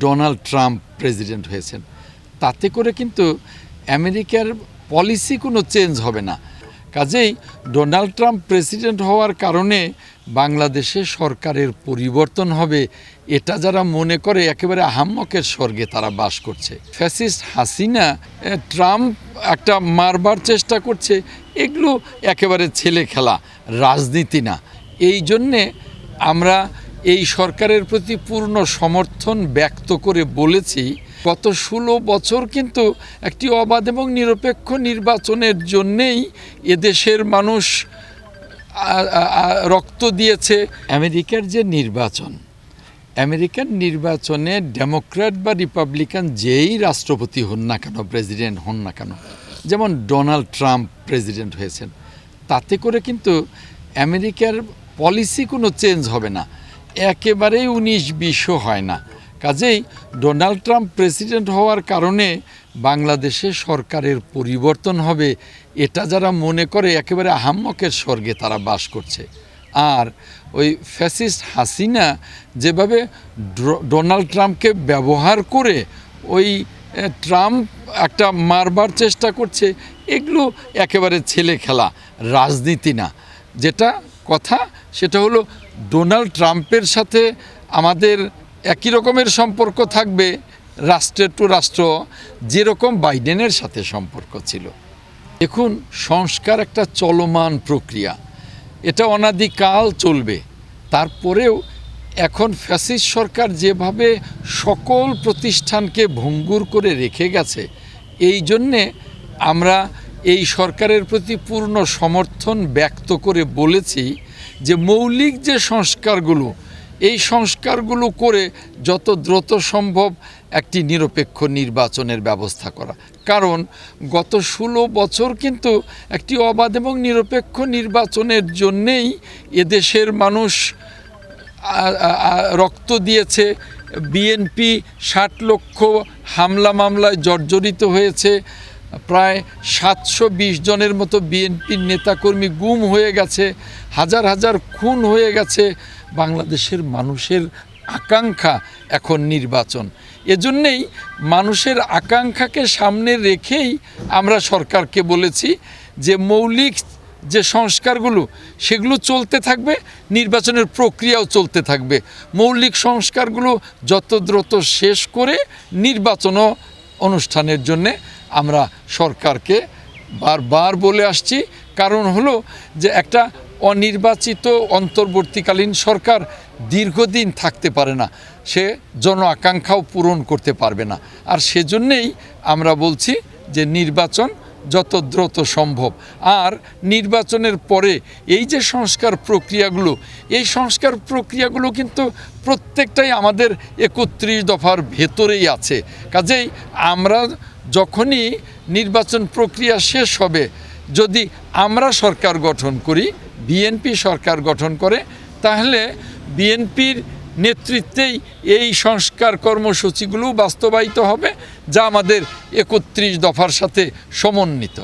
Donald Trump president হয়েছেন, তাতে করে কিন্তু আমেরিকার পলিসি কোনো চেঞ্জ হবে না। কাজেই ডোনাল্ড ট্রাম্প প্রেসিডেন্ট হওয়ার কারণে বাংলাদেশে সরকারের পরিবর্তন হবে, এটা যারা মনে করে একেবারে আহাম্মকের স্বর্গে তারা বাস করছে। ফ্যাসিস্ট হাসিনা ট্রাম্প একটা মারবার চেষ্টা করছে, এগুলো একেবারে ছেলে খেলা, রাজনীতি না। এই জন্যে আমরা এই সরকারের প্রতি পূর্ণ সমর্থন ব্যক্ত করে বলেছি, গত 16 বছর কিন্তু একটি অবাধ এবং নিরপেক্ষ নির্বাচনের জন্যেই এদেশের মানুষ রক্ত দিয়েছে। আমেরিকার যে নির্বাচন, আমেরিকান নির্বাচনে ডেমোক্র্যাট বা রিপাবলিকান যেই রাষ্ট্রপতি হন না কেন, প্রেসিডেন্ট হন না কেন, যেমন ডোনাল্ড ট্রাম্প প্রেসিডেন্ট হয়েছেন, তাতে করে কিন্তু আমেরিকার পলিসি কোনো চেঞ্জ হবে না, একেবারেই 19-20 হয় না। কাজেই ডোনাল্ড ট্রাম্প প্রেসিডেন্ট হওয়ার কারণে বাংলাদেশে সরকারের পরিবর্তন হবে, এটা যারা মনে করে একেবারে আহাম্মকের স্বর্গে তারা বাস করছে। আর ওই ফ্যাসিস্ট হাসিনা যেভাবে ডোনাল্ড ট্রাম্পকে ব্যবহার করে ওই ট্রাম্প একটা মারবার চেষ্টা করছে, এগুলো একেবারে ছেলে খেলা, রাজনীতি না। যেটা কথা সেটা হলো, ডোনাল্ড ট্রাম্পের সাথে আমাদের একই রকমের সম্পর্ক থাকবে রাষ্ট্রের টু রাষ্ট্র, যেরকম বাইডেনের সাথে সম্পর্ক ছিল। দেখুন, সংস্কার একটা চলমান প্রক্রিয়া, এটা অনাদিকাল চলবে। তারপরেও এখন ফ্যাসিস্ট সরকার যেভাবে সকল প্রতিষ্ঠানকে ভঙ্গুর করে রেখে গেছে, এই জন্যে আমরা এই সরকারের প্রতি পূর্ণ সমর্থন ব্যক্ত করে বলেছি যে মৌলিক যে সংস্কারগুলো, এই সংস্কারগুলো করে যত দ্রুত সম্ভব একটি নিরপেক্ষ নির্বাচনের ব্যবস্থা করা। কারণ গত 16 বছর কিন্তু একটি অবাধ এবং নিরপেক্ষ নির্বাচনের জন্যেই এদেশের মানুষ রক্ত দিয়েছে। বিএনপি 60 লক্ষ হামলা মামলায় জর্জরিত হয়েছে, প্রায় 720 জনের মতো বিএনপির নেতাকর্মী গুম হয়ে গেছে, হাজার হাজার খুন হয়ে গেছে। বাংলাদেশের মানুষের আকাঙ্ক্ষা এখন নির্বাচন। এজন্যেই মানুষের আকাঙ্ক্ষাকে সামনে রেখেই আমরা সরকারকে বলেছি যে মৌলিক যে সংস্কারগুলো সেগুলো চলতে থাকবে, নির্বাচনের প্রক্রিয়াও চলতে থাকবে। মৌলিক সংস্কারগুলো যত দ্রুত শেষ করে নির্বাচনও অনুষ্ঠানের জন্যে আমরা সরকারকে বারবার বলে আসছি। কারণ হলো যে একটা অনির্বাচিত অন্তর্বর্তীকালীন সরকার দীর্ঘদিন থাকতে পারে না, সে জন আকাঙ্ক্ষাও পূরণ করতে পারবে না। আর সেজন্যেই আমরা বলছি যে নির্বাচন যত দ্রুত সম্ভব। আর নির্বাচনের পরে এই যে সংস্কার প্রক্রিয়াগুলো, এই সংস্কার প্রক্রিয়াগুলো কিন্তু প্রত্যেকটাই আমাদের 31 দফার ভেতরেই আছে। কাজেই আমরা যখনই নির্বাচন প্রক্রিয়া শেষ হবে, যদি আমরা সরকার গঠন করি, বিএনপি সরকার গঠন করে, তাহলে বিএনপির নেতৃত্বেই এই সংস্কার কর্মসূচিগুলো বাস্তবায়িত হবে, যা আমাদের 31 দফার সাথে সমন্বিত।